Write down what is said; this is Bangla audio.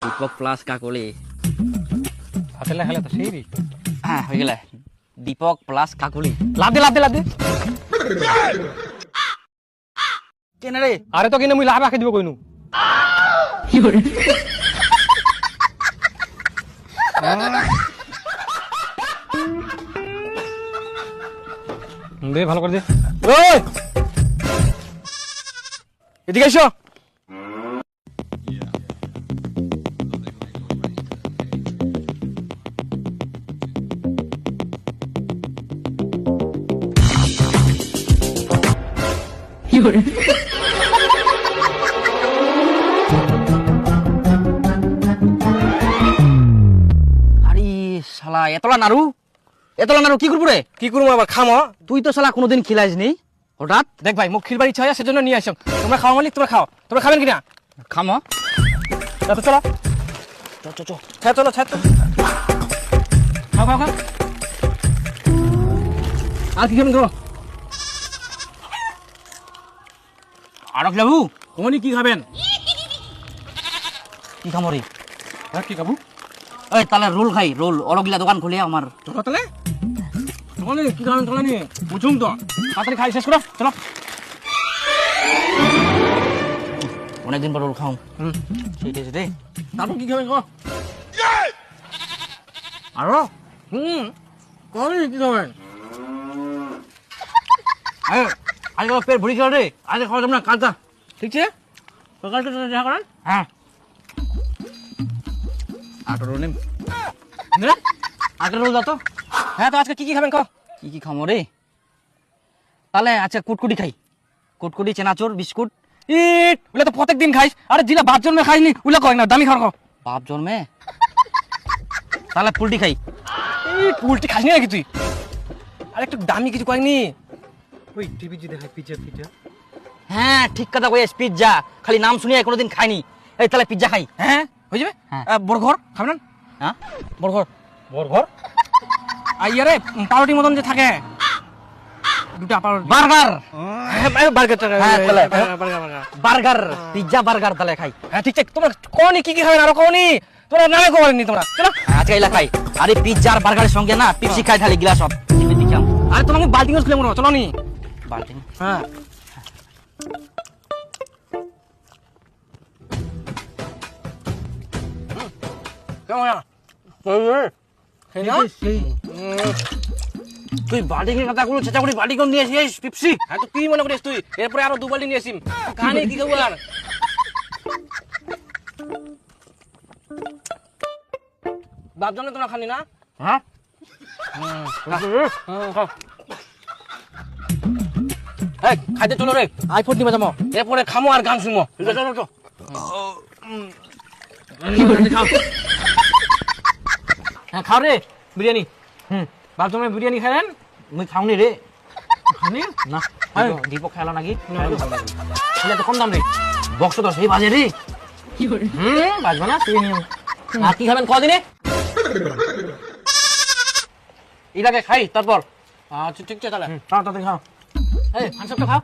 দীপক প্লাস কাকলি। হাতে লেখালে তো সেই হ্যাঁ হয়ে গেলে দীপক প্লাস কাকলি। লাভ দে লাভ দে লাভ দে কেন রে? আরে তো কিনে মুই লাভ রাখি দিব কইনু দে ভালো করে দে। ওই এদিকে এসো। আরে শালা এতলা নাড়ু কি করবো রে? কি করবো আবার খামো? তুই তো শালা কোনোদিন খিলাইস নি, হঠাৎ দেখ ভাই মুখ খিলবার ইচ্ছা হয় সেজন্য নিয়ে আসলাম। তোমরা খাওয়া মালিক, তোমরা খাও। তোমরা খাবেন কিনা? খামো। তো চলো চ ছাড়, চলো ছাড় তো। খাও খাও খাও। আর কি খাবেন? ধরো আরক যাবু ওনি কি খাবেন? কি খামো রে? হ্যাঁ কি খাবো? এই তাহলে রোল খাই, রোল অলগিলা দোকান খুলে আমার। চলো তাহলে চলো কি খাবেন? চলো নিয়ে বুঝুম তো তাড়াতাড়ি খাই শেষ করো। চলো অনেকদিন পর রোল খাও। ঠিক আছে রে। তারপর কি খাবেন? খাও আরো কবে কি খাবেন? আজকে পেট ভরি গেল রে, আজকে খাওয়া যাবে না, কালটা। ঠিক আছে সকালটা দেখা করেন। হ্যাঁ আটো রোল নেম, আটো রোল দাও তো। হ্যাঁ তো আজকে কি কি খাবেন? খাও। কি খামো রে? তাহলে আচ্ছা কুটকুটি খাই, কুটকুটি চেনাচোর বিস্কুট। ইট ওগুলো তো প্রত্যেক দিন খাইস। আরে জিলা বাপ জন্মে খাইনি ওগুলো কয় না, দামি খাওয়ার খাও। বাপ জন্মে তাহলে পুলটি খাই। ইট উল্টি খাসনি নাকি তুই? আরে একটু দামি কিছু কয়নি। ওই টিভি যে দেখায় পিজ্জা পিজ্জা। হ্যাঁ ঠিক কথা কইস, পিজ্জা। খালি নাম শুনিয়ে কোনোদিন খাইনি। এই তাহলে পিজ্জা খাই। হ্যাঁ হয়ে যাবে। হ্যাঁ। বড়ঘর খাবেন না? হ্যাঁ বরঘর। বড়ঘর আর ইয়ারে পাউরুটির মতন যে থাকে দুটা পাউরুটি। বার্গার। বার্গার। হ্যাঁ, তাহলে। বার্গার। বার্গার পিজ্জা বার্গার তাহলে খাই। হ্যাঁ ঠিক ঠিক। তোমরা কোনি কি কি খাবেন? আরো কোনি তোমরা নামে কোনি তোমরা। চলো আজকে এলা খাই। আরে পিজ্জা আর বার্গারের সঙ্গে না পেপসি খাই ঢালি গ্লাস অফ। দিচ্ছাম আরে তোমাকে বাল্টি খুলে মরো। চলো নি। বালতি। হ্যাঁ কেমন? তুই বাল্টির কথাগুলো চেঁচা করে বাল্টি কোন নিয়ে আসিস পেপসি? হ্যাঁ তো কি মনে করিস তুই? এরপরে আরো 2 বালতি নিয়ে আসিম। কানে কি খাবো আর? বাপ জন্য তোমরা খানি না? হ্যাঁ খাইতে চলো রে। আইফোন নিয়ে যাবো, এরপরে খামো আর গান শুনবো। ঠিক আছে চলো চলো। হ্যাঁ খাও রে বিরিয়ানি। বাপ জন্য বিরিয়ানি খাইলেন? মুই খাওনি রে। খানি না হ্যাঁ। দীপক খেলা নাকি তো কম দাম রে, বক্স তো সেই বাজে রে। বাজবা না তুই নিয়ে। আর কি খাবেন কদিনে? এটাকে খাই তারপর। আচ্ছা ঠিক আছে তাহলে। তাড়াতাড়ি খাও। এই হাঁসটা খাও।